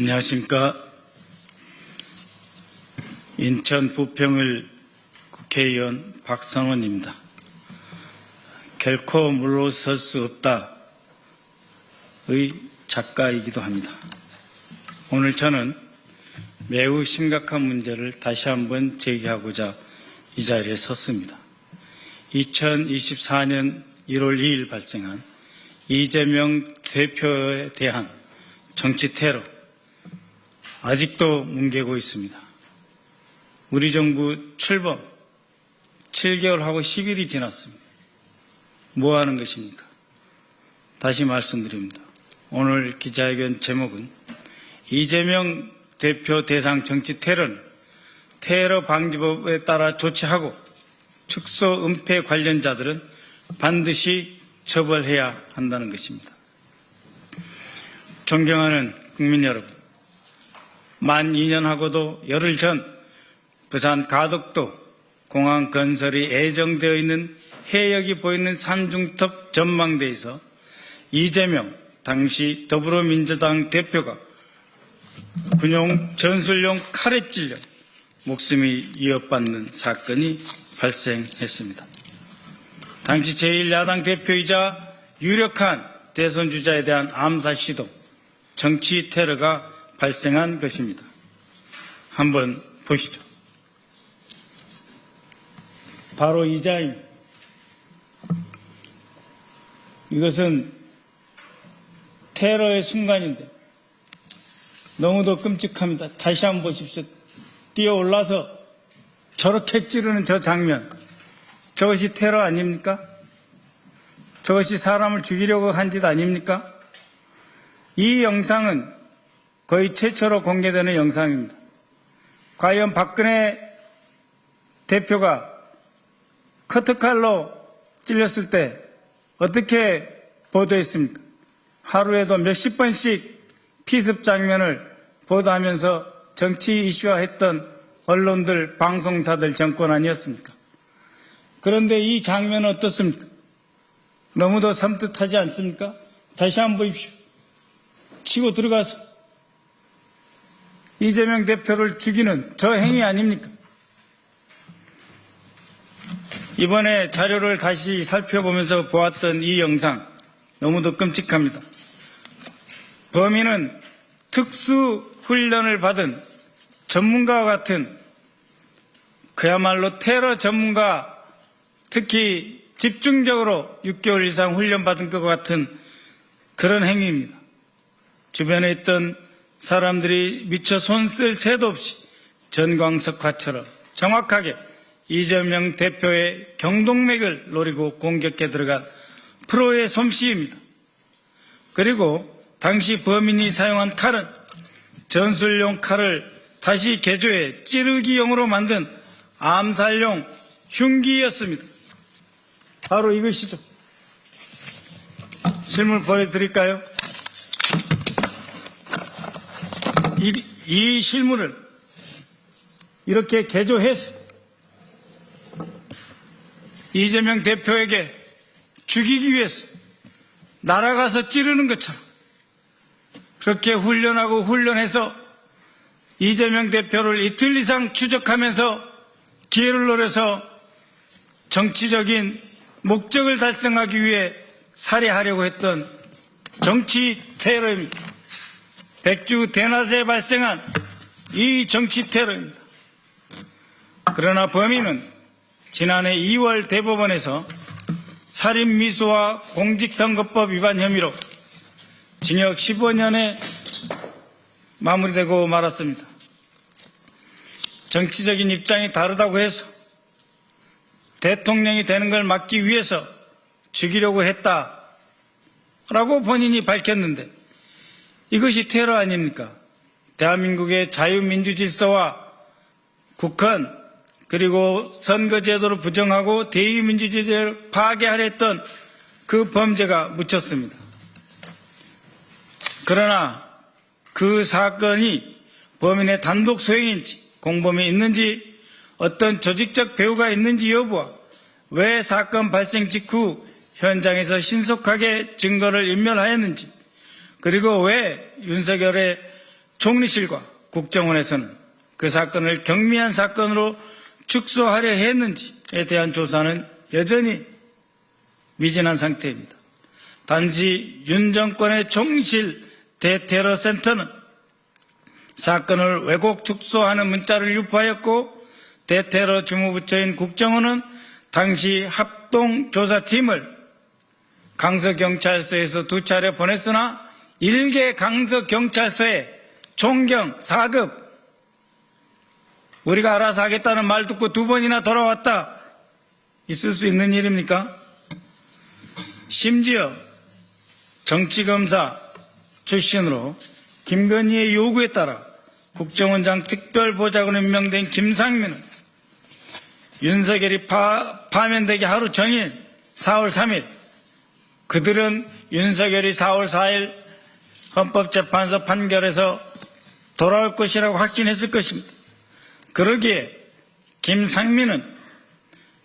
안녕하십니까. 인천 부평을 국회의원 박성원입니다. 결코 물러설 수 없다의 작가이기도 합니다. 오늘 저는 매우 심각한 문제를 다시 한번 제기하고자 이 자리에 섰습니다. 2024년 1월 2일 발생한 이재명 대표에 대한 정치 테러, 아직도 뭉개고 있습니다. 우리 정부 출범 7개월하고 10일이 지났습니다. 뭐 하는 것입니까? 다시 말씀드립니다. 오늘 기자회견 제목은 이재명 대표 대상 정치 테러는 테러 방지법에 따라 조치하고 축소 은폐 관련자들은 반드시 처벌해야 한다는 것입니다. 존경하는 국민 여러분, 만 2년하고도 열흘 전 부산 가덕도 공항 건설이 예정되어 있는 해역이 보이는 산중턱 전망대에서 이재명 당시 더불어민주당 대표가 군용 전술용 칼에 찔려 목숨이 위협받는 사건이 발생했습니다. 당시 제1야당 대표이자 유력한 대선 주자에 대한 암살 시도, 정치 테러가 발생한 것입니다. 한번 보시죠. 바로 이 자입니다. 이것은 테러의 순간인데 너무도 끔찍합니다. 다시 한번 보십시오. 뛰어올라서 저렇게 찌르는 저 장면, 저것이 테러 아닙니까? 저것이 사람을 죽이려고 한 짓 아닙니까? 이 영상은 거의 최초로 공개되는 영상입니다. 과연 박근혜 대표가 커트칼로 찔렸을 때 어떻게 보도했습니까? 하루에도 몇십 번씩 피습 장면을 보도하면서 정치 이슈화했던 언론들, 방송사들 정권 아니었습니까? 그런데 이 장면은 어떻습니까? 너무도 섬뜩하지 않습니까? 다시 한번 보십시오. 치고 들어가서 이재명 대표를 죽이는 저 행위 아닙니까? 이번에 자료를 다시 살펴보면서 보았던 이 영상 너무도 끔찍합니다. 범인은 특수 훈련을 받은 전문가와 같은, 그야말로 테러 전문가, 특히 집중적으로 6개월 이상 훈련받은 것 같은 그런 행위입니다. 주변에 있던 사람들이 미처 손 쓸 새도 없이 전광석화처럼 정확하게 이재명 대표의 경동맥을 노리고 공격해 들어간 프로의 솜씨입니다. 그리고 당시 범인이 사용한 칼은 전술용 칼을 다시 개조해 찌르기용으로 만든 암살용 흉기였습니다. 바로 이것이죠. 실물 보여드릴까요? 이 실물을 이렇게 개조해서 이재명 대표에게 죽이기 위해서 날아가서 찌르는 것처럼 그렇게 훈련하고 훈련해서 이재명 대표를 이틀 이상 추적하면서 기회를 노려서 정치적인 목적을 달성하기 위해 살해하려고 했던 정치 테러입니다. 백주 대낮에 발생한 이 정치 테러입니다. 그러나 범인은 지난해 2월 대법원에서 살인미수와 공직선거법 위반 혐의로 징역 15년에 마무리되고 말았습니다. 정치적인 입장이 다르다고 해서 대통령이 되는 걸 막기 위해서 죽이려고 했다라고 본인이 밝혔는데 이것이 테러 아닙니까? 대한민국의 자유민주질서와 국헌, 그리고 선거제도를 부정하고 대의민주제를 파괴하려 했던 그 범죄가 묻혔습니다. 그러나 그 사건이 범인의 단독 소행인지 공범이 있는지 어떤 조직적 배후가 있는지 여부와 왜 사건 발생 직후 현장에서 신속하게 증거를 인멸하였는지, 그리고 왜 윤석열의 총리실과 국정원에서는 그 사건을 경미한 사건으로 축소하려 했는지에 대한 조사는 여전히 미진한 상태입니다. 단지 윤 정권의 총리실 대테러센터는 사건을 왜곡 축소하는 문자를 유포하였고, 대테러 주무부처인 국정원은 당시 합동조사팀을 강서경찰서에서 2차례 보냈으나 일개 강서경찰서에 총경 4급 우리가 알아서 하겠다는 말 듣고 2번이나 돌아왔다. 있을 수 있는 일입니까? 심지어 정치검사 출신으로 김건희의 요구에 따라 국정원장 특별보좌관으로 임명된 김상민은 윤석열이 파면되기 하루 전인 4월 3일 그들은 윤석열이 4월 4일 헌법재판소 판결에서 돌아올 것이라고 확신했을 것입니다. 그러기에 김상민은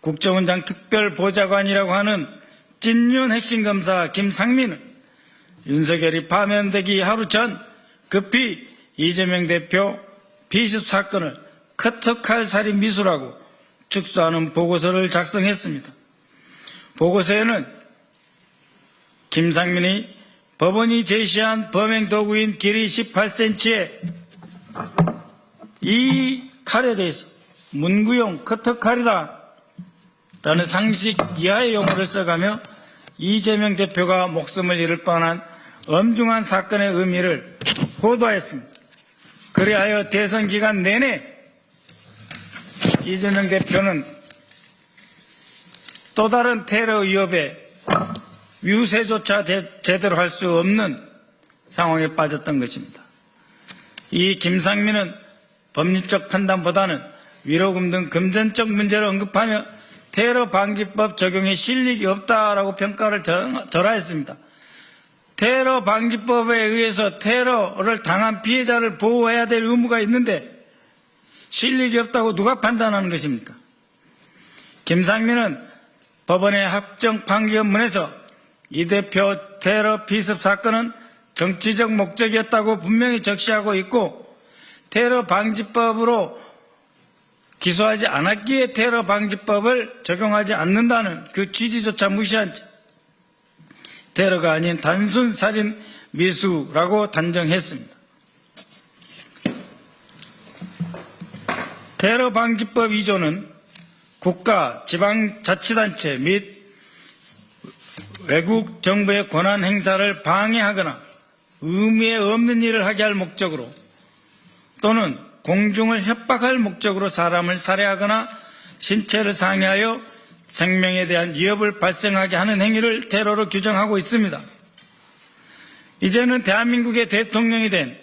국정원장 특별보좌관이라고 하는 찐윤 핵심검사 김상민은 윤석열이 파면되기 하루 전 급히 이재명 대표 비습 사건을 커터칼 살인 미수라고 축소하는 보고서를 작성했습니다. 보고서에는 김상민이 법원이 제시한 범행 도구인 길이 18cm의 이 칼에 대해서 문구용 커터칼이다 라는 상식 이하의 용어를 써가며 이재명 대표가 목숨을 잃을 뻔한 엄중한 사건의 의미를 호도하였습니다. 그리하여 대선 기간 내내 이재명 대표는 또 다른 테러 위협에 유세조차 제대로 할 수 없는 상황에 빠졌던 것입니다. 이 김상민은 법률적 판단보다는 위로금 등 금전적 문제를 언급하며 테러 방지법 적용에 실익이 없다라고 평가를 절하했습니다. 테러 방지법에 의해서 테러를 당한 피해자를 보호해야 될 의무가 있는데 실익이 없다고 누가 판단하는 것입니까? 김상민은 법원의 합정 판결문에서 이 대표 테러 비습 사건은 정치적 목적이었다고 분명히 적시하고 있고, 테러 방지법으로 기소하지 않았기에 테러 방지법을 적용하지 않는다는 그 취지조차 무시한 채 테러가 아닌 단순 살인 미수라고 단정했습니다. 테러 방지법 2조는 국가, 지방자치단체 및 외국 정부의 권한 행사를 방해하거나 의미 없는 일을 하게 할 목적으로 또는 공중을 협박할 목적으로 사람을 살해하거나 신체를 상해하여 생명에 대한 위협을 발생하게 하는 행위를 테러로 규정하고 있습니다. 이제는 대한민국의 대통령이 된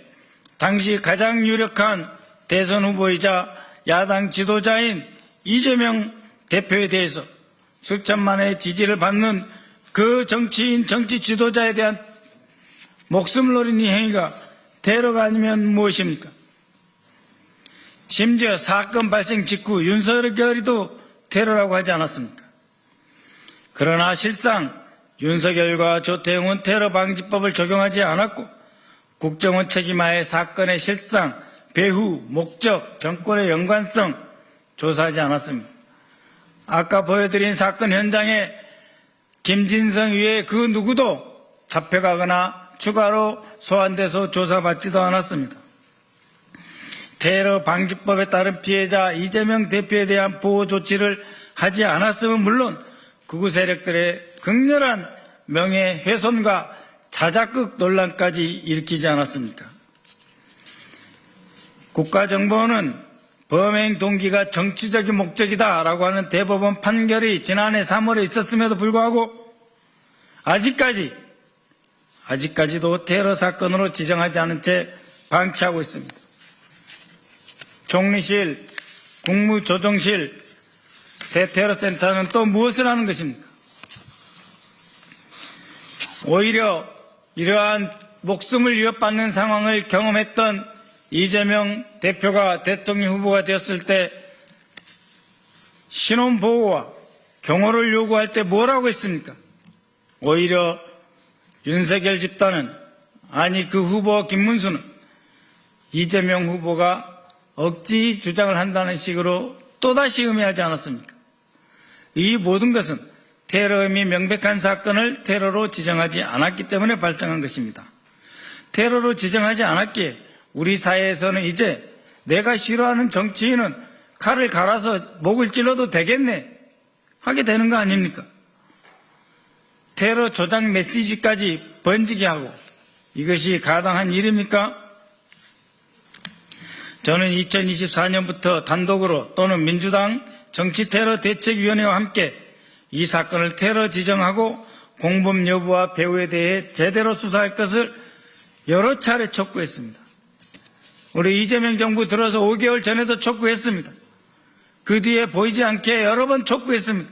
당시 가장 유력한 대선 후보이자 야당 지도자인 이재명 대표에 대해서 수천만의 지지를 받는 그 정치인, 정치 지도자에 대한 목숨을 노린 이 행위가 테러가 아니면 무엇입니까? 심지어 사건 발생 직후 윤석열이도 테러라고 하지 않았습니까? 그러나 실상 윤석열과 조태용은 테러 방지법을 적용하지 않았고 국정원 책임하에 사건의 실상, 배후, 목적, 정권의 연관성 조사하지 않았습니다. 아까 보여드린 사건 현장에 김진성 외에 그 누구도 잡혀가거나 추가로 소환돼서 조사받지도 않았습니다. 테러 방지법에 따른 피해자 이재명 대표에 대한 보호 조치를 하지 않았으면 물론 극우 세력들의 극렬한 명예훼손과 자작극 논란까지 일으키지 않았습니까? 국가정보원은 범행 동기가 정치적인 목적이다라고 하는 대법원 판결이 지난해 3월에 있었음에도 불구하고 아직까지도 테러 사건으로 지정하지 않은 채 방치하고 있습니다. 총리실, 국무조정실, 대테러센터는 또 무엇을 하는 것입니까? 오히려 이러한 목숨을 위협받는 상황을 경험했던 이재명 대표가 대통령 후보가 되었을 때 신원보호와 경호를 요구할 때 뭐라고 했습니까? 오히려 윤석열 집단은, 아니 그 후보 김문수는 이재명 후보가 억지 주장을 한다는 식으로 또다시 의미하지 않았습니까? 이 모든 것은 테러 혐의 명백한 사건을 테러로 지정하지 않았기 때문에 발생한 것입니다. 테러로 지정하지 않았기에 우리 사회에서는 이제 내가 싫어하는 정치인은 칼을 갈아서 목을 찔러도 되겠네 하게 되는 거 아닙니까? 테러 조작 메시지까지 번지게 하고 이것이 가당한 일입니까? 저는 2024년부터 단독으로 또는 민주당 정치테러대책위원회와 함께 이 사건을 테러 지정하고 공범 여부와 배후에 대해 제대로 수사할 것을 여러 차례 촉구했습니다. 우리 이재명 정부 들어서 5개월 전에도 촉구했습니다. 그 뒤에 보이지 않게 여러 번 촉구했습니다.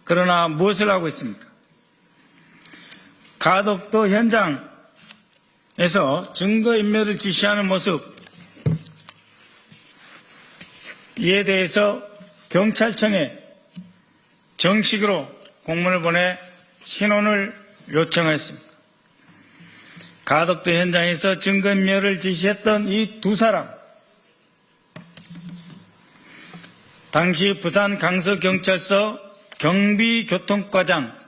그러나 무엇을 하고 있습니까? 가덕도 현장에서 증거인멸을 지시하는 모습, 이에 대해서 경찰청에 정식으로 공문을 보내 신원을 요청했습니다. 가덕도 현장에서 증거인멸을 지시했던 이 두 사람, 당시 부산 강서경찰서 경비교통과장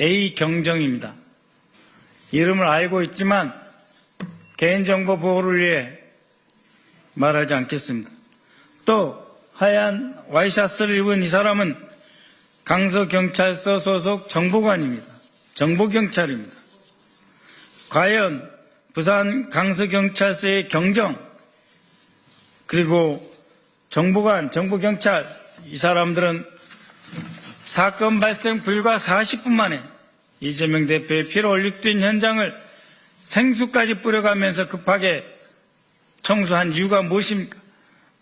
A경정입니다. 이름을 알고 있지만 개인정보 보호를 위해 말하지 않겠습니다. 또 하얀 와이셔츠를 입은 이 사람은 강서경찰서 소속 정보관입니다. 정보경찰입니다. 과연 부산 강서경찰서의 경정 그리고 정보관, 정보경찰 이 사람들은 사건 발생 불과 40분 만에 이재명 대표의 피로 얼룩된 현장을 생수까지 뿌려가면서 급하게 청소한 이유가 무엇입니까?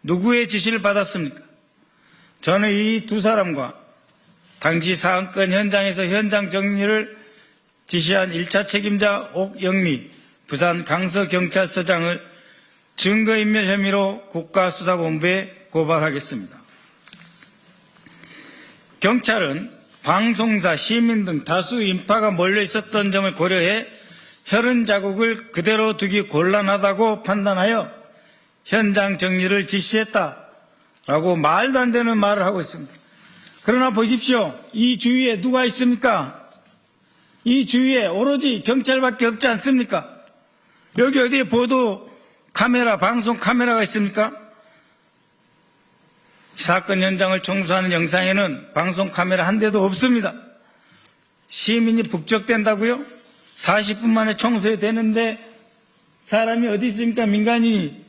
누구의 지시를 받았습니까? 저는 이 두 사람과 당시 사건 현장에서 현장 정리를 지시한 1차 책임자 옥영미 부산 강서경찰서장을 증거인멸 혐의로 국가수사본부에 고발하겠습니다. 경찰은 방송사, 시민 등 다수 인파가 몰려 있었던 점을 고려해 혈흔 자국을 그대로 두기 곤란하다고 판단하여 현장 정리를 지시했다라고 말도 안 되는 말을 하고 있습니다. 그러나 보십시오. 이 주위에 누가 있습니까? 이 주위에 오로지 경찰밖에 없지 않습니까? 여기 어디에 보도 카메라, 방송 카메라가 있습니까? 사건 현장을 청소하는 영상에는 방송 카메라 한 대도 없습니다. 시민이 북적댄다고요? 40분 만에 청소해야 되는데 사람이 어디 있습니까? 민간인이.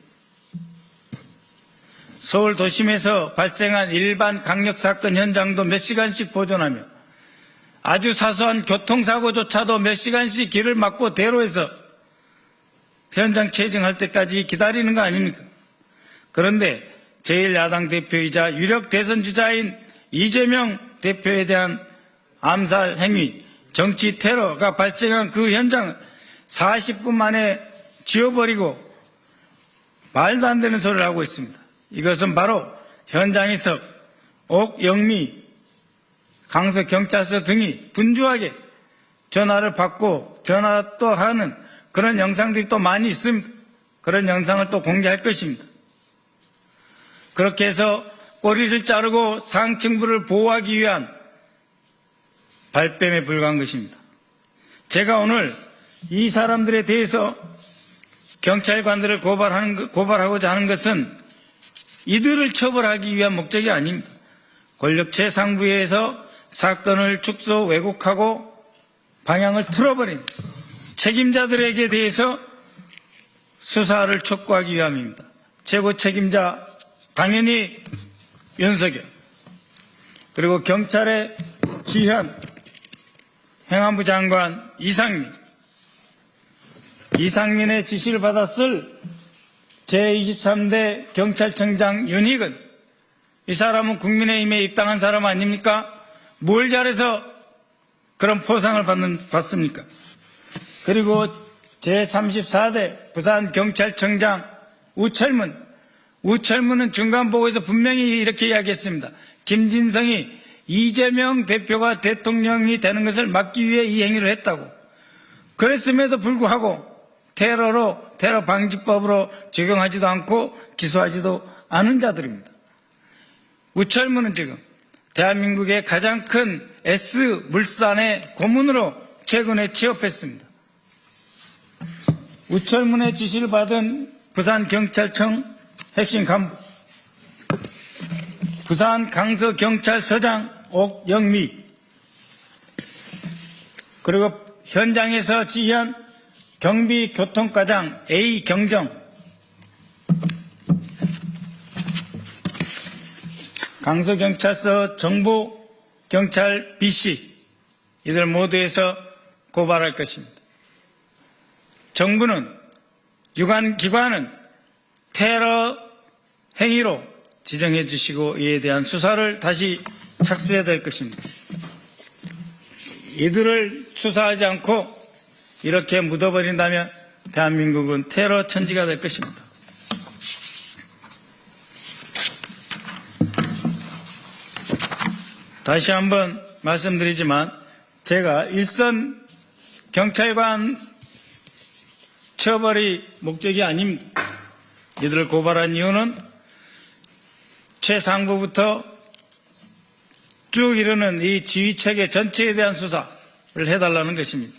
서울 도심에서 발생한 일반 강력사건 현장도 몇 시간씩 보존하며 아주 사소한 교통사고조차도 몇 시간씩 길을 막고 대로해서 현장 체증할 때까지 기다리는 거 아닙니까? 그런데 제1야당 대표이자 유력 대선주자인 이재명 대표에 대한 암살 행위, 정치 테러가 발생한 그 현장을 40분 만에 지워버리고 말도 안 되는 소리를 하고 있습니다. 이것은 바로 현장에서 옥영미 강서경찰서 등이 분주하게 전화를 받고 전화 또 하는 그런 영상들이 또 많이 있습니다. 그런 영상을 또 공개할 것입니다. 그렇게 해서 꼬리를 자르고 상층부를 보호하기 위한 발뺌에 불과한 것입니다. 제가 오늘 이 사람들에 대해서 경찰관들을 고발하고자 하는 것은 이들을 처벌하기 위한 목적이 아닙니다. 권력 최상부에서 사건을 축소 왜곡하고 방향을 틀어버린 책임자들에게 대해서 수사를 촉구하기 위함입니다. 최고 책임자 당연히 윤석열, 그리고 경찰의 지현, 행안부 장관 이상민의 지시를 받았을 제23대 경찰청장 윤희근, 이 사람은 국민의힘에 입당한 사람 아닙니까? 뭘 잘해서 그런 포상을 받습니까? 그리고 제34대 부산경찰청장 우철문은 중간보고에서 분명히 이렇게 이야기했습니다. 김진성이 이재명 대표가 대통령이 되는 것을 막기 위해 이 행위를 했다고. 그랬음에도 불구하고 테러 방지법으로 적용하지도 않고 기소하지도 않은 자들입니다. 우철무는 지금 대한민국의 가장 큰 S물산의 고문으로 최근에 취업했습니다. 우철문의 지시를 받은 부산경찰청 핵심 간부, 부산 강서경찰서장 옥영미, 그리고 현장에서 지휘한 경비교통과장 A경정, 강서경찰서 정보경찰 B씨, 이들 모두에서 고발할 것입니다. 정부는 유관기관은 테러 행위로 지정해 주시고 이에 대한 수사를 다시 착수해야 될 것입니다. 이들을 수사하지 않고 이렇게 묻어버린다면 대한민국은 테러 천지가 될 것입니다. 다시 한번 말씀드리지만 제가 일선 경찰관 처벌이 목적이 아닙니다. 이들을 고발한 이유는 최상부부터 쭉 이르는 이 지휘체계 전체에 대한 수사를 해달라는 것입니다.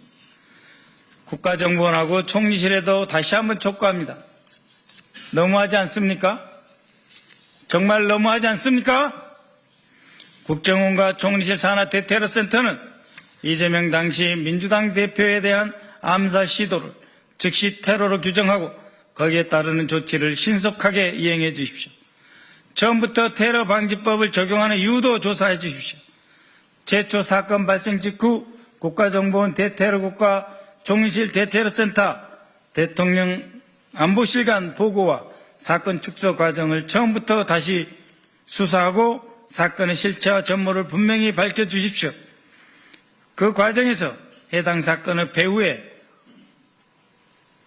국가정보원하고 총리실에도 다시 한번 촉구합니다. 너무하지 않습니까? 정말 너무하지 않습니까? 국정원과 총리실 산하 대테러센터는 이재명 당시 민주당 대표에 대한 암살 시도를 즉시 테러로 규정하고 거기에 따르는 조치를 신속하게 이행해 주십시오. 처음부터 테러 방지법을 적용하는 이유도 조사해 주십시오. 최초 사건 발생 직후 국가정보원 대테러국과 총리실 대테러센터 대통령 안보실 간 보고와 사건 축소 과정을 처음부터 다시 수사하고 사건의 실체와 전모를 분명히 밝혀주십시오. 그 과정에서 해당 사건의 배후에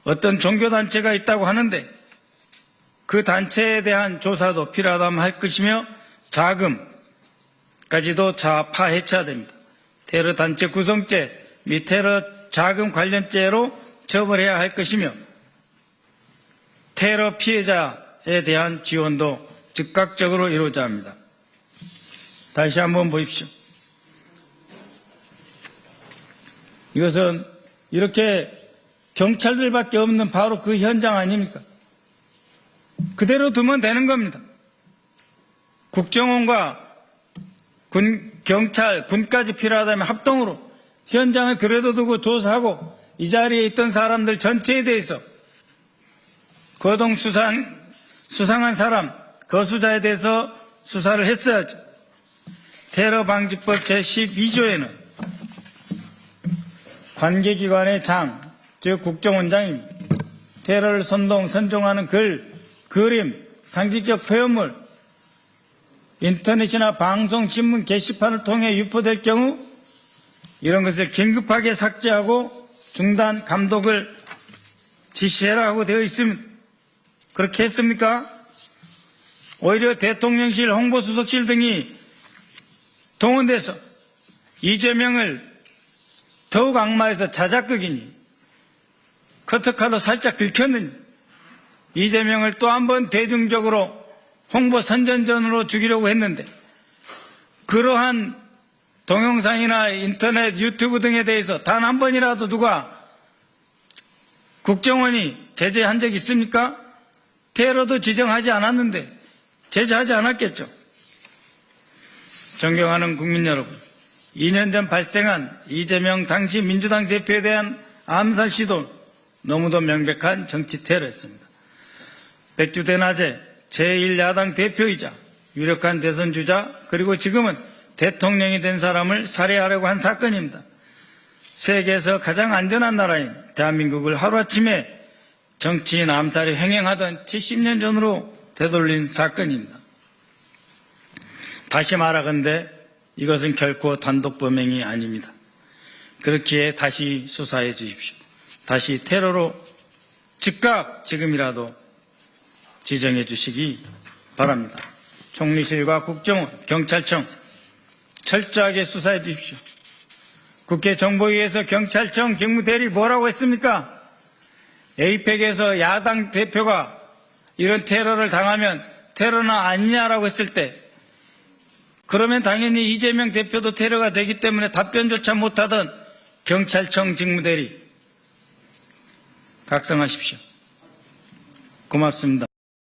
어떤 종교단체가 있다고 하는데 그 단체에 대한 조사도 필요하다면 할 것이며 자금까지도 파헤쳐야 됩니다. 테러 단체 구성죄 및 테러 자금 관련죄로 처벌해야 할 것이며 테러 피해자에 대한 지원도 즉각적으로 이루어져야 합니다. 다시 한번 보십시오. 이것은 이렇게 경찰들밖에 없는 바로 그 현장 아닙니까? 그대로 두면 되는 겁니다. 국정원과 경찰, 군까지 필요하다면 합동으로 현장을 그래도 두고 조사하고 이 자리에 있던 사람들 전체에 대해서 거동 수상한 사람, 거수자에 대해서 수사를 했어야죠. 테러방지법 제12조에는 관계기관의 장, 즉 국정원장입니다. 테러를 선동하는 글, 그림, 상징적 표현물, 인터넷이나 방송, 신문 게시판을 통해 유포될 경우 이런 것을 긴급하게 삭제하고 중단, 감독을 지시해라 하고 되어 있습니다. 그렇게 했습니까? 오히려 대통령실, 홍보수석실 등이 동원돼서 이재명을 더욱 악마해서 자작극이니 커터칼로 살짝 긁혔느니 이재명을 또 한 번 대중적으로 홍보 선전전으로 죽이려고 했는데 그러한 동영상이나 인터넷, 유튜브 등에 대해서 단 한 번이라도 누가 국정원이 제재한 적 있습니까? 테러도 지정하지 않았는데 제재하지 않았겠죠. 존경하는 국민 여러분, 2년 전 발생한 이재명 당시 민주당 대표에 대한 암살 시도는 너무도 명백한 정치 테러였습니다. 백주 대낮에 제1야당 대표이자 유력한 대선 주자 그리고 지금은 대통령이 된 사람을 살해하려고 한 사건입니다. 세계에서 가장 안전한 나라인 대한민국을 하루아침에 정치인 암살이 횡행하던 70년 전으로 되돌린 사건입니다. 다시 말하건대 이것은 결코 단독 범행이 아닙니다. 그렇기에 다시 수사해 주십시오. 다시 테러로 즉각 지금이라도 지정해 주시기 바랍니다. 총리실과 국정원, 경찰청 철저하게 수사해 주십시오. 국회 정보위에서 경찰청 직무대리 뭐라고 했습니까? 에이펙에서 야당 대표가 이런 테러를 당하면 테러는 아니냐라고 했을 때 그러면 당연히 이재명 대표도 테러가 되기 때문에 답변조차 못하던 경찰청 직무대리 각성하십시오. 고맙습니다.